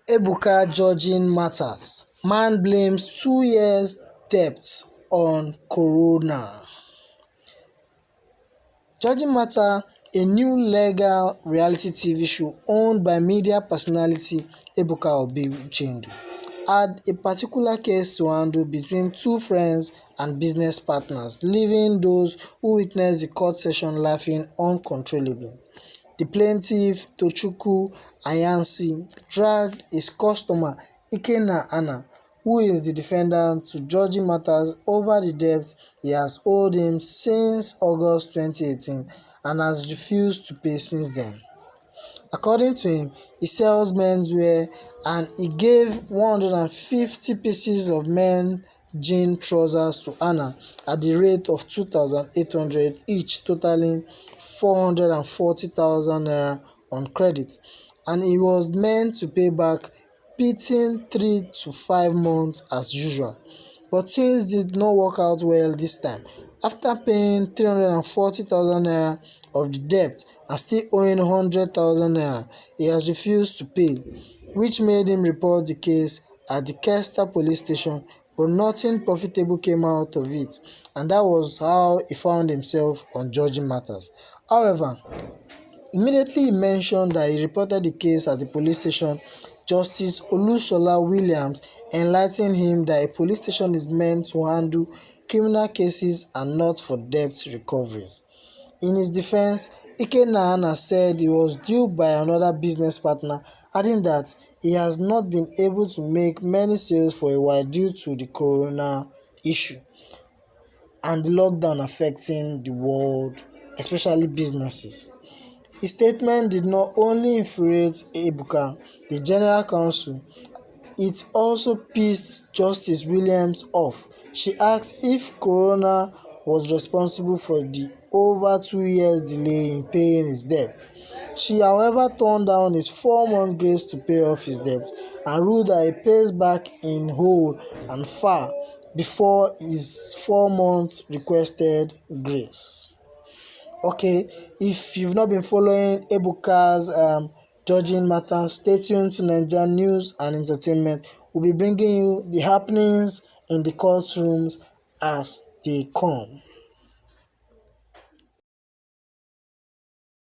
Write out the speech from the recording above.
Ebuka judging matters. Man blames 2 years debt on corona. Judging Matter, a new legal reality TV show owned by media personality Ebuka Obi-Chendu, had a particular case to handle between two friends and business partners, leaving those who witnessed the court session laughing uncontrollably. The plaintiff, Tochukwu Anyansi, dragged his customer Ikenna Ana, who is the defendant, to Judging Matters over the debt he has owed him since August 2018 and has refused to pay since then. According to him, he sells menswear and he gave 150 pieces of men's jean trousers to Anna at the rate of 2,800 each, totaling 440,000 naira on credit, and he was meant to pay back between 3 to 5 months as usual. But things did not work out well this time. After paying 340,000 naira of the debt and still owing 100,000 naira, he has refused to pay, which made him report the case at the Kesta police station, but nothing profitable came out of it, and that was how he found himself on Judging Matters. However, immediately he mentioned that he reported the case at the police station, Justice Olusola Williams enlightened him that a police station is meant to handle criminal cases and not for debt recoveries. In his defense, Ikenna Ana said he was due by another business partner, adding that he has not been able to make many sales for a while due to the corona issue and the lockdown affecting the world, especially businesses. His statement did not only infuriate Ebuka, the general counsel, it also pissed Justice Williams off. She asked if Corona was responsible for the over 2 years delay in paying his debt. She, however, turned down his 4 months grace to pay off his debt and ruled that he pays back in whole and far before his 4 months requested grace. Okay, if you've not been following Ebuka's Judging Matters, stay tuned to Naija News and Entertainment. We'll be bringing you the happenings in the courtrooms as they come.